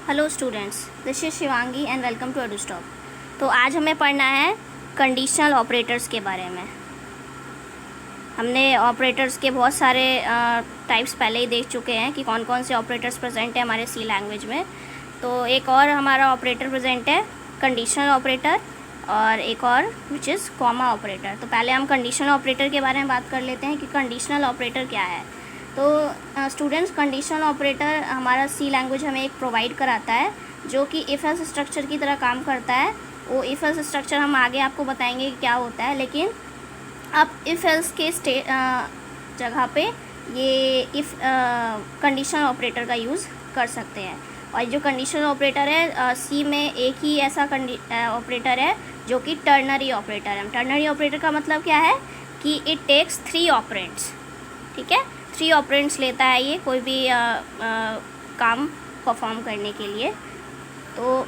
Hello students, this is Shivangi and welcome to Edustop. तो आज हमें पढ़ना है कंडीशनल ऑपरेटर्स के बारे में। हमने ऑपरेटर्स के बहुत सारे टाइप्स पहले ही देख चुके हैं कि कौन कौन से ऑपरेटर्स प्रेजेंट है हमारे सी लैंग्वेज में। तो एक और हमारा ऑपरेटर प्रेजेंट है कंडीशनल ऑपरेटर, और एक और विच इज़ कॉमा ऑपरेटर। तो पहले हम कंडीशनल ऑपरेटर के बारे में बात कर लेते हैं कि कंडीशनल ऑपरेटर क्या है। तो स्टूडेंट्स, कंडीशनल ऑपरेटर हमारा सी लैंग्वेज हमें एक प्रोवाइड कराता है जो कि इफ़ एल्स स्ट्रक्चर की तरह काम करता है। वो इफ़ एल्स स्ट्रक्चर हम आगे आपको बताएंगे कि क्या होता है, लेकिन आप इफ़ एल्स के जगह पे ये इफ़ कंडीशनल ऑपरेटर का यूज़ कर सकते हैं। और जो कंडीशनल ऑपरेटर है सी में एक ही ऐसा ऑपरेटर है जो कि टर्नरी ऑपरेटर है। टर्नरी ऑपरेटर का मतलब क्या है कि इट टेक्स 3 ऑपरेंड्स। ठीक है, 3 ऑपरेंड्स लेता है ये कोई भी काम परफॉर्म करने के लिए। तो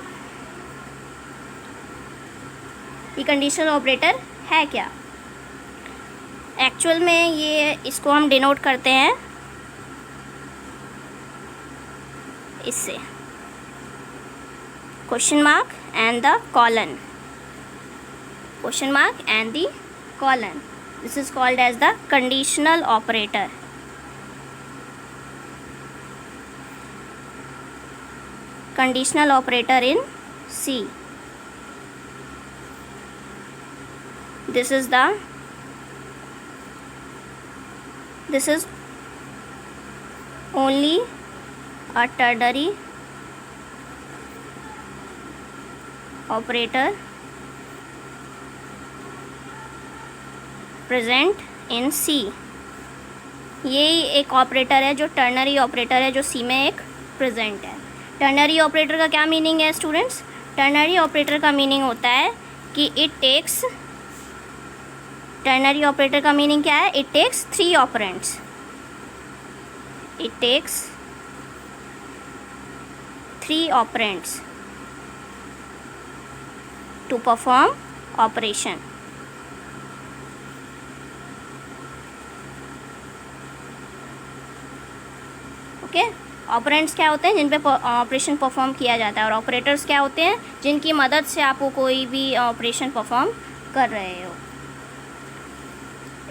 ये कंडीशनल ऑपरेटर है क्या एक्चुअल में, ये इसको हम डिनोट करते हैं इससे question mark and the colon. Question mark and the colon, this is called as the conditional operator. Conditional operator in C. This is only a ternary operator present in C. ये एक operator है जो ternary operator है जो C में एक present है। Ternary operator का क्या मीनिंग है स्टूडेंट्स? टर्नरी ऑपरेटर का मीनिंग होता है कि इट टेक्स, टर्नरी ऑपरेटर का मीनिंग क्या है? It takes 3 operands. It takes 3 operands to perform operation. Okay, operands क्या होते हैं? जिन पे ऑपरेशन परफॉर्म किया जाता है, और ऑपरेटर्स क्या होते हैं? जिनकी मदद से आप कोई भी ऑपरेशन परफॉर्म कर रहे हो।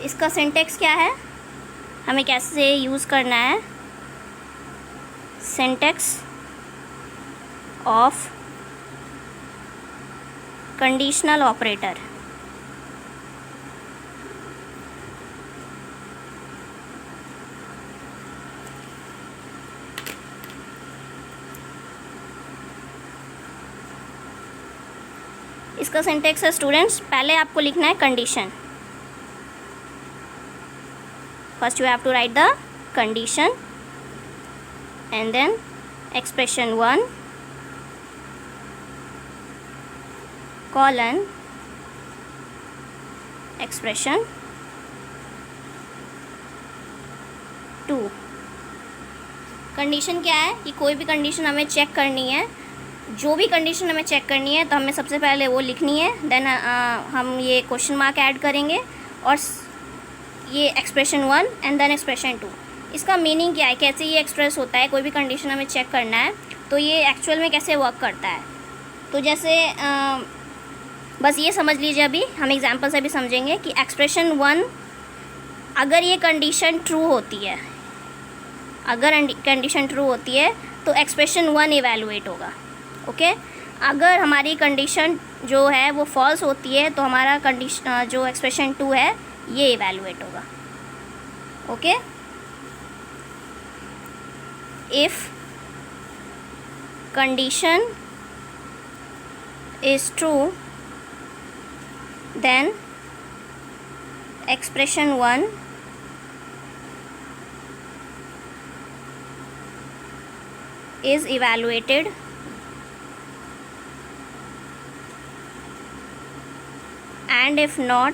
इसका सिंटेक्स क्या है, हमें कैसे यूज़ करना है? Syntax of conditional operator. इसका सिंटेक्स है स्टूडेंट्स, पहले आपको लिखना है condition. First you have to write the condition and then expression 1 colon expression 2। Condition क्या है कि कोई भी कंडीशन हमें चेक करनी है, जो भी कंडीशन हमें चेक करनी है तो हमें सबसे पहले वो लिखनी है, देन हम ये क्वेश्चन मार्क ऐड करेंगे और ये एक्सप्रेशन 1 एंड देन एक्सप्रेशन 2। इसका मीनिंग क्या है, कैसे ये एक्सप्रेस होता है? कोई भी कंडीशन हमें चेक करना है तो ये एक्चुअल में कैसे वर्क करता है। तो जैसे बस ये समझ लीजिए, अभी हम एग्जांपल से भी समझेंगे कि एक्सप्रेशन 1 अगर ये कंडीशन ट्रू होती है, अगर कंडीशन ट्रू होती है तो एक्सप्रेशन 1 इवैल्यूएट होगा। ओके, अगर हमारी कंडीशन जो है वो फॉल्स होती है तो हमारा कंडीशन जो एक्सप्रेशन 2 है ये इवैल्यूएट होगा। Okay, if condition is true then expression 1 is evaluated and if not,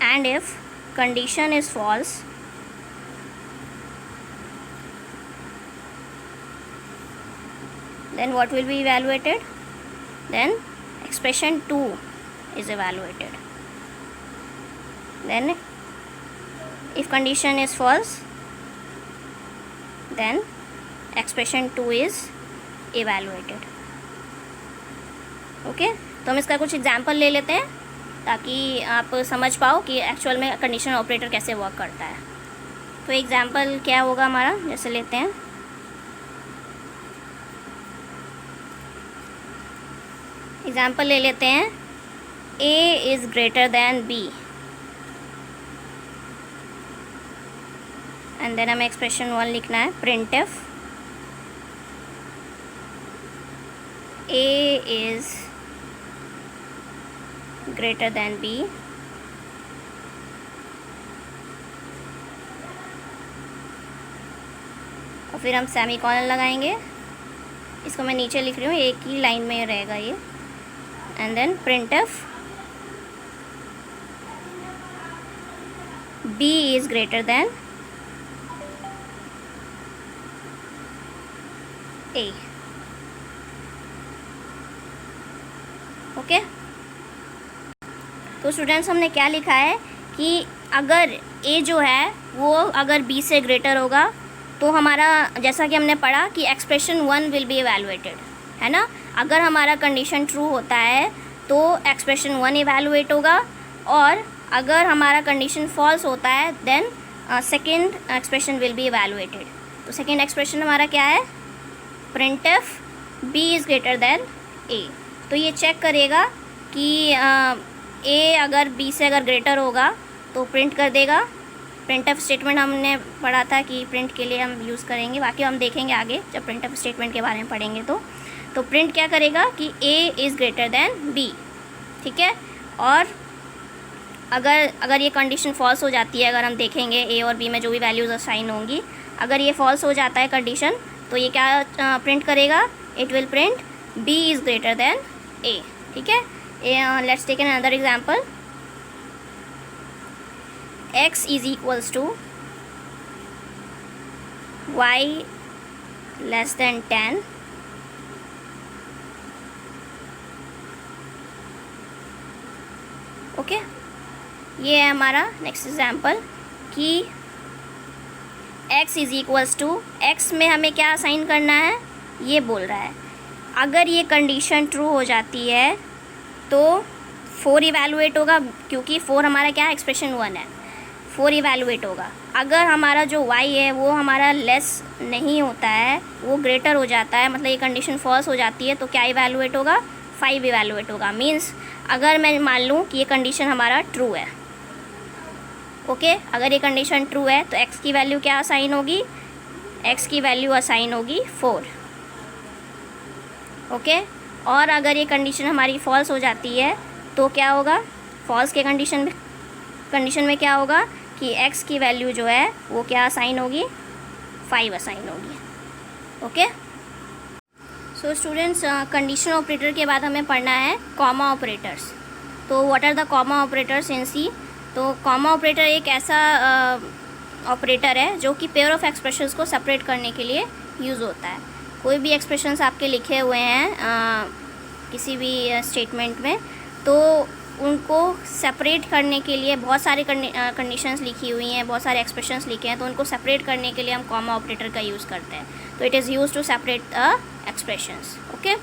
and if condition is false then what will be evaluated? Then expression 2 is evaluated. Then if condition is false then expression 2 is evaluated. Okay तो हम इसका कुछ example ले लेते हैं ताकि आप समझ पाओ कि एक्चुअल में कंडीशनल ऑपरेटर कैसे वर्क करता है. तो एग्जांपल क्या होगा हमारा, जैसे लेते हैं एग्जांपल ले लेते हैं A is greater than B and then हमें एक्सप्रेशन 1 लिखना है. printf A is greater than B और फिर हम सेमीकोलन लगाएंगे. इसको मैं नीचे लिख रही हूँ, एक ही लाइन में रहेगा ये. And then printf B is greater than A. Okay तो स्टूडेंट्स हमने क्या लिखा है कि अगर A जो है वो अगर B से ग्रेटर होगा तो हमारा, जैसा कि हमने पढ़ा कि एक्सप्रेशन 1 विल बी इवैल्यूएटेड, है ना. अगर हमारा कंडीशन ट्रू होता है तो एक्सप्रेशन 1 इवैल्यूएट होगा, और अगर हमारा कंडीशन फॉल्स होता है then second expression will be evaluated. तो सेकेंड एक्सप्रेशन हमारा क्या है, printf B is greater than A. तो ये चेक करेगा कि A अगर B से अगर ग्रेटर होगा तो प्रिंट कर देगा. printf स्टेटमेंट हमने पढ़ा था कि प्रिंट के लिए हम यूज़ करेंगे, बाकी हम देखेंगे आगे जब printf स्टेटमेंट के बारे में पढ़ेंगे. तो प्रिंट क्या करेगा कि A is greater than B. ठीक है, और अगर ये कंडीशन फॉल्स हो जाती है, अगर हम देखेंगे A और B में जो भी वैल्यूज़ असाइन होंगी, अगर ये फॉल्स हो जाता है कंडीशन, तो ये क्या प्रिंट करेगा, it will print B is greater than A. ठीक है, let's take an another example. x is equals to y less than 10. Okay ये है हमारा नेक्स्ट एग्जांपल कि x is equals to, x में हमें क्या असाइन करना है ये बोल रहा है. अगर ये कंडीशन ट्रू हो जाती है तो 4 इवैल्यूएट होगा, क्योंकि 4 हमारा क्या है, एक्सप्रेशन 1 है, 4 इवैल्यूएट होगा. अगर हमारा जो y है वो हमारा लेस नहीं होता है, वो ग्रेटर हो जाता है, मतलब ये कंडीशन फॉल्स हो जाती है, तो क्या इवैल्यूएट होगा, 5 इवैल्यूएट होगा. मीन्स अगर मैं मान लूँ कि ये कंडीशन हमारा ट्रू है. ओके अगर ये कंडीशन ट्रू है तो x की वैल्यू क्या असाइन होगी, x की वैल्यू असाइन होगी 4. ओके और अगर ये कंडीशन हमारी फॉल्स हो जाती है तो क्या होगा, फॉल्स के कंडीशन में क्या होगा कि x की वैल्यू जो है वो क्या असाइन होगी, 5 असाइन होगी. Okay so students condition operator के बाद हमें पढ़ना है कॉमा ऑपरेटर्स. तो what are the comma operators in C. तो कॉमा ऑपरेटर एक ऐसा ऑपरेटर है जो कि पेयर ऑफ एक्सप्रेशंस को सेपरेट करने के लिए यूज़ होता है. कोई भी एक्सप्रेशंस आपके लिखे हुए हैं किसी भी स्टेटमेंट में, तो उनको सेपरेट करने के लिए बहुत सारे कंडीशंस लिखी हुई हैं, बहुत सारे एक्सप्रेशंस लिखे हैं, तो उनको सेपरेट करने के लिए हम कॉमा ऑपरेटर का यूज़ करते हैं. तो it is use to separate the expressions. Okay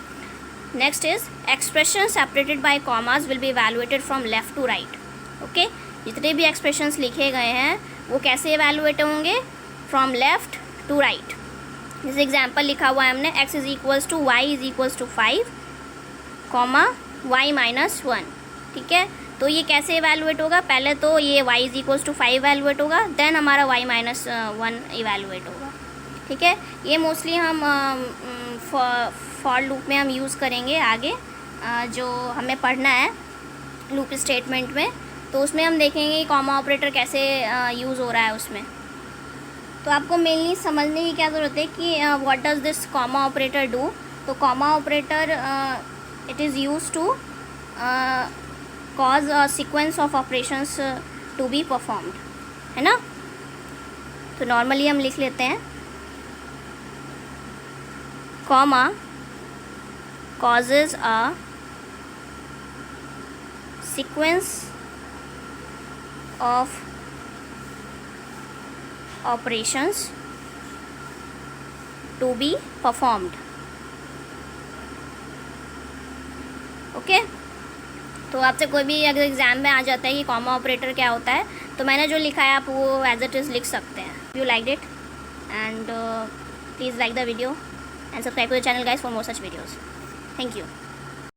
next is expression separated by commas will be evaluated from left to right. Okay जितने भी एक्सप्रेशंस लिखे गए हैं वो कैसे इवैल्यूएट होंगे, फ्रॉम लेफ़्ट टू राइट. जैसे एग्जाम्पल लिखा हुआ है हमने, x is equals to y is equals to 5 comma y minus 1. ठीक है तो ये कैसे इवैल्यूएट होगा, पहले तो ये y is equals to 5 evaluate होगा, देन हमारा y माइनस 1 इवैल्यूएट होगा. ठीक है ये मोस्टली हम फॉर लूप में हम यूज़ करेंगे आगे, जो हमें पढ़ना है लूप स्टेटमेंट में, तो उसमें हम देखेंगे कॉमा ऑपरेटर कैसे यूज़ हो रहा है उसमें. तो आपको मेनली समझने की क्या ज़रूरत है कि what does this comma operator do. तो comma operator it is use to cause a sequence of operations to be performed, है ना. तो नॉर्मली हम लिख लेते हैं comma causes a sequence of operations to be performed. Okay, तो आपसे कोई भी अगर एग्ज़ाम में आ जाता है कि कॉमा ऑपरेटर क्या होता है, तो मैंने जो लिखा है आप वो एज इट इज़ लिख सकते हैं. You like it and please like the video and subscribe to the channel guys for more such videos. Thank you.